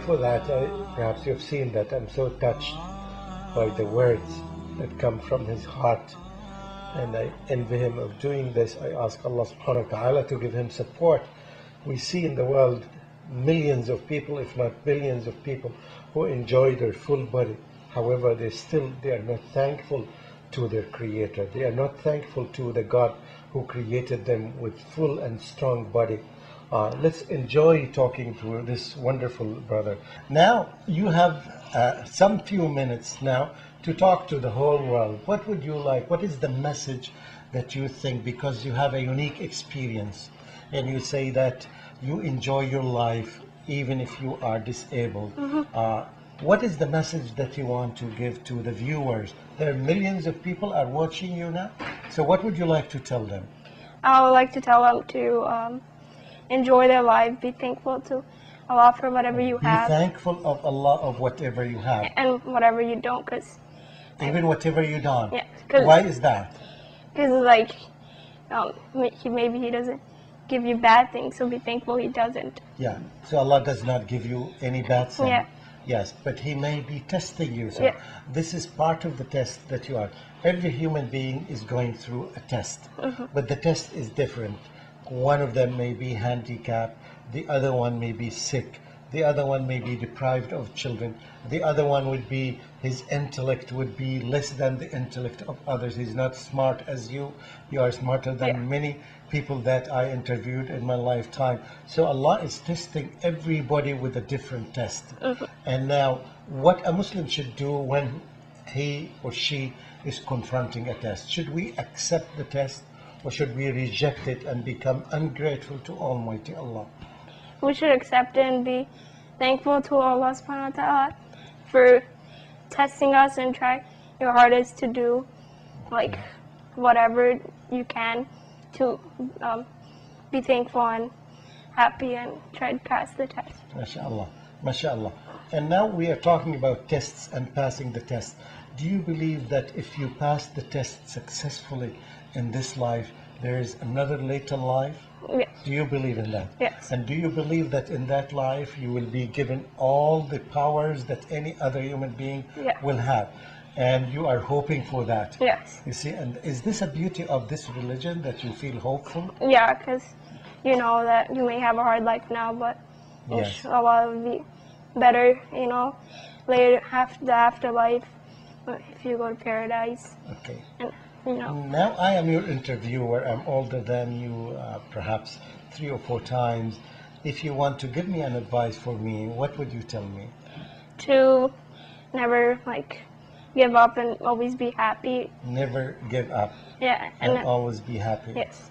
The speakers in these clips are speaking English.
For that, perhaps you've seen that I'm so touched by the words that come from his heart, and I envy him of doing this. I ask Allah subhanahu wa ta'ala to give him support. We see in the world millions of people, if not billions of people, who enjoy their full body. However, they are not thankful to their Creator. They are not thankful to the God who created them with full and strong body. Let's enjoy talking to this wonderful brother. Now, you have some few minutes now to talk to the whole world. What would you like? What is the message that you think, because you have a unique experience, and you say that you enjoy your life even if you are disabled? What is the message that you want to give to the viewers? There are millions of people are watching you now. So what would you like to tell them? I would like to tell them to enjoy their life, be thankful to Allah for whatever you have. Be thankful of Allah of whatever you have. And whatever you don't, because... Even whatever you don't? Yeah. Why is that? Because like, maybe He doesn't give you bad things, so be thankful He doesn't. Yeah, so Allah does not give you any bad thing. Yeah. Yes, but He may be testing you. So yeah. This is part of the test that you are. Every human being is going through a test, but the test is different. One of them may be handicapped, the other one may be sick, the other one may be deprived of children, the other one would be, his intellect would be less than the intellect of others. He's not smart as you. You are smarter than many people that I interviewed in my lifetime. So Allah is testing everybody with a different test. And now, what a Muslim should do when he or she is confronting a test? Should we accept the test, or should we reject it and become ungrateful to Almighty Allah? We should accept it and be thankful to Allah subhanahu wa ta'ala for testing us, and try your hardest to do like whatever you can to be thankful and happy and try to pass the test. MashaAllah, MashaAllah. And now we are talking about tests and passing the test. Do you believe that if you pass the test successfully in this life, there is another later life? Yes. Do you believe in that? Yes. And do you believe that in that life you will be given all the powers that any other human being will have? And you are hoping for that? Yes. You see, and is this a beauty of this religion, that you feel hopeful? Yeah, because you know that you may have a hard life now, but inshallah it will be better, you know, later, after the afterlife, if you go to paradise. Okay. And, you know. Now I am your interviewer. I'm older than you, perhaps 3 or 4 times. If you want to give me an advice for me, what would you tell me? To never give up and always be happy. Never give up. Yeah. And always be happy. Yes.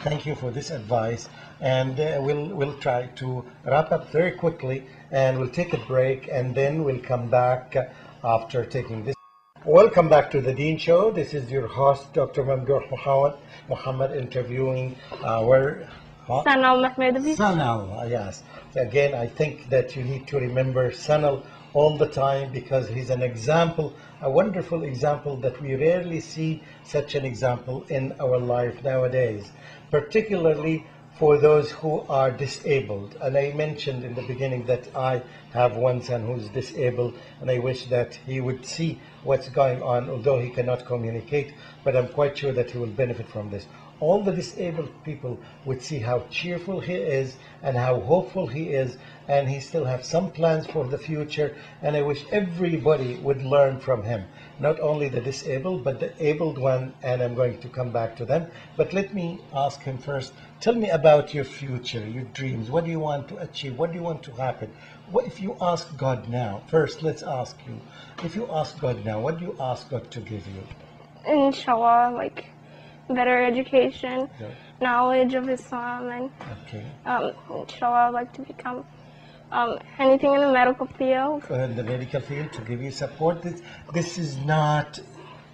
Thank you for this advice, and we'll try to wrap up very quickly, and we'll take a break, and then we'll come back after taking this. Welcome back to the Dean Show. This is your host, Dr. Mamdouh Muhammad, interviewing our Sanal. Yes. Again, I think that you need to remember Sanal all the time, because he's an example, a wonderful example that we rarely see such an example in our life nowadays, particularly for those who are disabled. And I mentioned in the beginning that I have one son who's disabled, and I wish that he would see what's going on, although he cannot communicate, but I'm quite sure that he will benefit from this. All the disabled people would see how cheerful he is and how hopeful he is, and he still has some plans for the future, and I wish everybody would learn from him, not only the disabled but the abled one, and I'm going to come back to them. But let me ask him first, tell me about your future, your dreams. What do you want to achieve? What do you want to happen? What if you ask God now? First, let's ask you, if you ask God now, what do you ask God to give you? Inshallah, better education, knowledge of Islam, and inshallah I'd like to become anything in the medical field. In the medical field, to give you support. This is not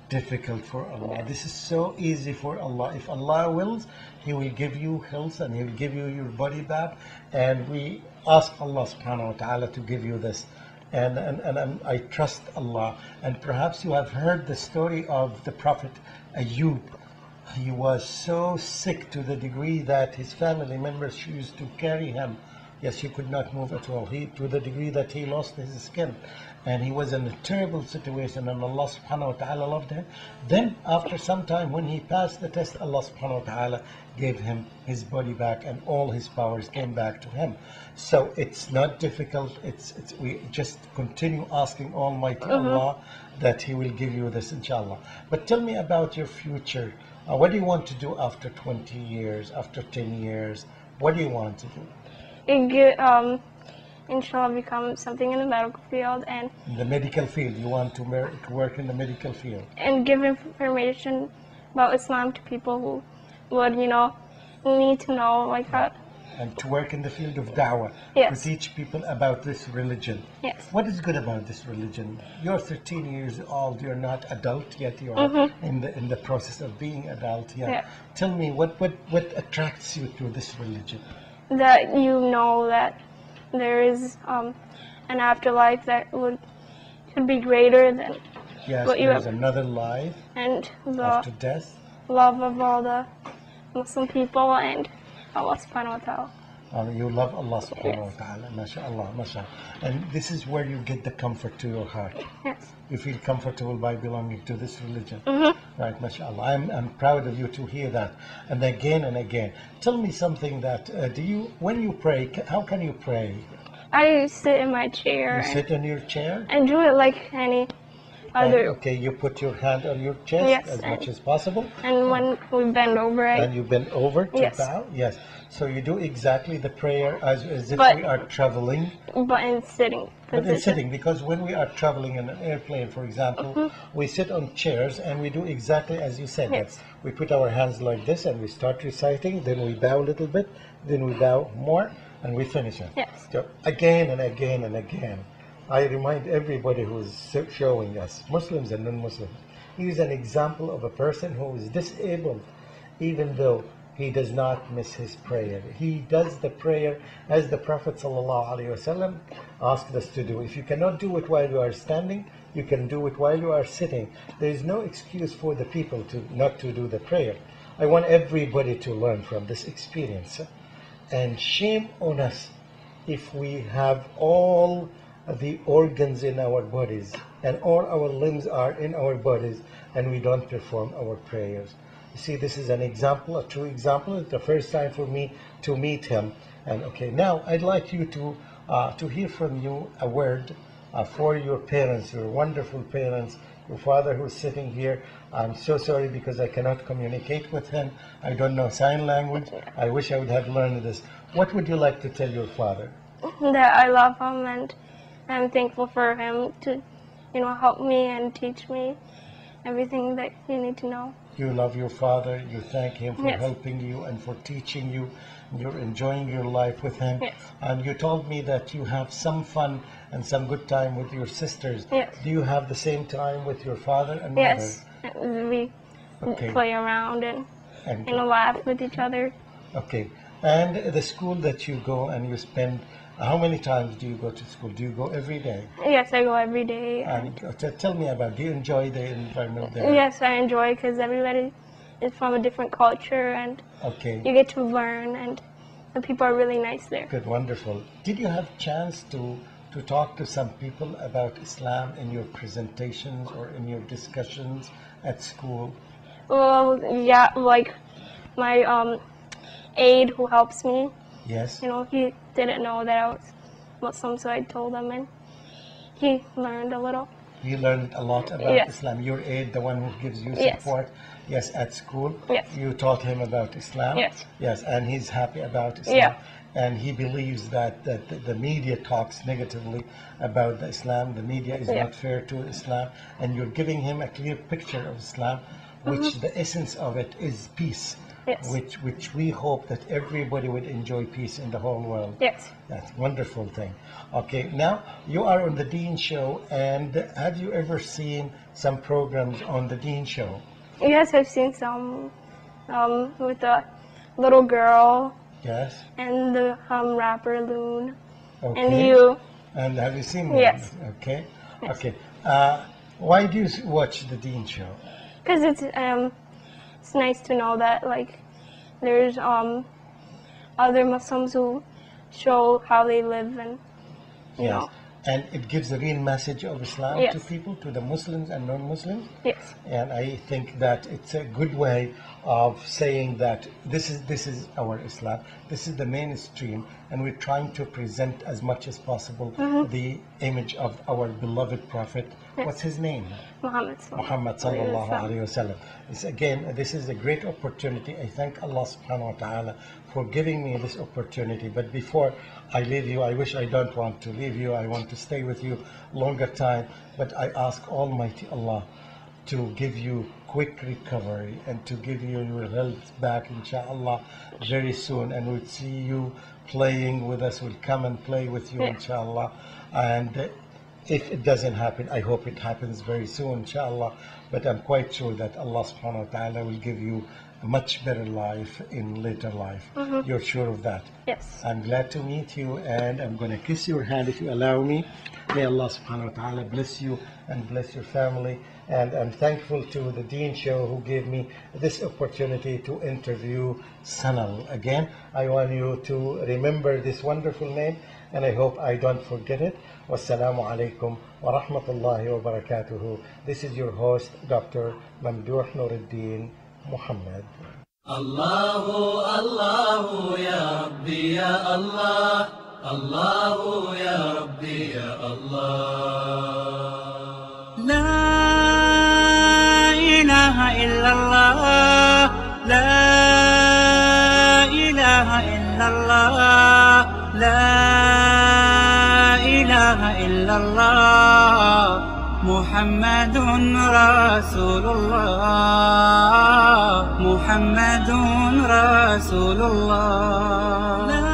difficult for Allah. This is so easy for Allah. If Allah wills, He will give you health, and He will give you your body back, and we ask Allah subhanahu wa ta'ala to give you this. And I trust Allah. And perhaps you have heard the story of the Prophet Ayub. He was so sick to the degree that his family members used to carry him Yes, he could not move at all. He, to the degree that he lost his skin, and he was in a terrible situation, and Allah subhanahu wa ta'ala loved him. Then after some time, when he passed the test, Allah subhanahu wa ta'ala gave him his body back, and all his powers came back to him. So it's not difficult. It's we just continue asking Almighty Allah that He will give you this, inshallah. But tell me about your future. What do you want to do after 20 years, after 10 years? What do you want to do? Inshallah, become something in the medical field, and In the medical field, you want to work in the medical field. give information about Islam to people who would, need to know, like how. And to work in the field of da'wah, Yes. to teach people about this religion. Yes. What is good about this religion? You're 13 years old, you're not adult yet, you're in the process of being adult yet. Yeah. Tell me, what attracts you to this religion? That you know that there is an afterlife that could be greater than Yes, what you there's have, another life and the after death. love of all the Muslim people and Allah subhanahu wa ta'ala. You love Allah subhanahu wa ta'ala, mashallah, mashallah. And this is where you get the comfort to your heart. Yes. You feel comfortable by belonging to this religion. Right, mashallah. I'm proud of you to hear that. And again. Tell me something that, when you pray, how can you pray? I sit in my chair You sit in your chair? and do it like any other. Okay, you put your hand on your chest Yes, as and- much as possible. And when we bend over, And you bend over to Yes. bow? Yes. So you do exactly the prayer as if But- we are traveling. but in sitting But in position. sitting, because when we are traveling in an airplane, for example, we sit on chairs and we do exactly as you said. Yes. That we put our hands like this and we start reciting, then we bow a little bit, then we bow more, and we finish it. Yes. So again and again and again. I remind everybody who is showing us, Muslims and non-Muslims, he is an example of a person who is disabled, even though he does not miss his prayer. He does the prayer as the Prophet ﷺ asked us to do. If you cannot do it while you are standing, you can do it while you are sitting. There is no excuse for the people to not to do the prayer. I want everybody to learn from this experience. And shame on us if we have all the organs in our bodies and all our limbs are in our bodies and we don't perform our prayers. You see, this is an example, a true example. It's the first time for me to meet him. And okay, now I'd like you to hear from you a word for your parents, your wonderful parents, your father who's sitting here. I'm so sorry because I cannot communicate with him. I don't know sign language. I wish I would have learned this. What would you like to tell your father? That I love him and I'm thankful for him to, help me and teach me everything that you need to know. You love your father, you thank him for Yes. helping you and for teaching you. You're enjoying your life with him. Yes. And you told me that you have some fun and some good time with your sisters. Yes. Do you have the same time with your father and Yes. We Okay. play around and, mother? laugh with each other. Okay. And the school that you go and you spend, how many times do you go to school? Do you go every day? Yes, I go every day. And tell me about, do you enjoy the environment there? Yes, I enjoy because everybody is from a different culture and Okay. you get to learn and the people are really nice there. Good, wonderful. Did you have chance to talk to some people about Islam in your presentations or in your discussions at school? Well, yeah, like my aide who helps me, Yes. he didn't know that I was Muslim, so I told him and he learned a little. You learned a lot about Yes. Islam. Your aide, the one who gives you Yes. support, yes, at school. Yes. You taught him about Islam. Yes. Yes, and he's happy about Islam. Yeah. And he believes that the media talks negatively about the Islam. The media is Yeah. not fair to Islam. And you're giving him a clear picture of Islam, which the essence of it is peace. Yes. Which we hope that everybody would enjoy peace in the whole world. Yes. That's a wonderful thing. Okay, now you are on the Dean Show, and have you ever seen some programs on the Dean Show? Yes, I've seen some with the little girl Yes. and the rapper Loon Okay. and you. And have you seen them? Yes. Okay. Yes. Okay. Why do you watch the Dean Show? Because it's nice to know that like there's other Muslims who show how they live and, you Yes. know. And it gives a real message of Islam Yes. to people, to the Muslims and non-Muslims. Yes. And I think that it's a good way of saying that this is our Islam, this is the mainstream, and we're trying to present as much as possible the image of our beloved Prophet. Yes. What's his name? Muhammad Sallallahu Alaihi Wasallam. Again, this is a great opportunity. I thank Allah subhanahu wa ta'ala for giving me this opportunity. But before I leave you, I wish I don't want to leave you. I want to stay with you longer time. But I ask Almighty Allah to give you quick recovery and to give you your health back, inshallah, very soon. And we'll see you playing with us. We'll come and play with you, inshallah. And if it doesn't happen, I hope it happens very soon, inshallah. But I'm quite sure that Allah subhanahu wa ta'ala will give you a much better life in later life. You're sure of that? Yes. I'm glad to meet you, and I'm going to kiss your hand if you allow me. May Allah subhanahu wa ta'ala bless you and bless your family. And I'm thankful to the Deen Show who gave me this opportunity to interview Sanal. Again, I want you to remember this wonderful name, and I hope I don't forget it. Wassalamu alaikum wa rahmatullahi wa barakatuhu. This is your host, Dr. Mamdouh Nuruddin Muhammad. Allahu, Allahu, Ya Rabbi, Ya Allah. Allahu, Ya Rabbi, Ya Allah. La ilaha illallah. La ilaha illallah. La ilaha illallah. Muhammadun Rasulullah. Muhammadun Rasulullah. La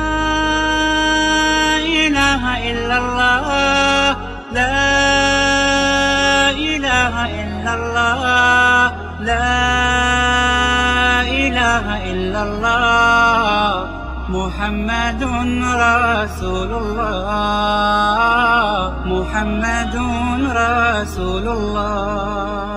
ilaha illallah. La ilaha illallah. La ilaha illallah. Muhammadun Rasulullah. Muhammadun Rasulullah.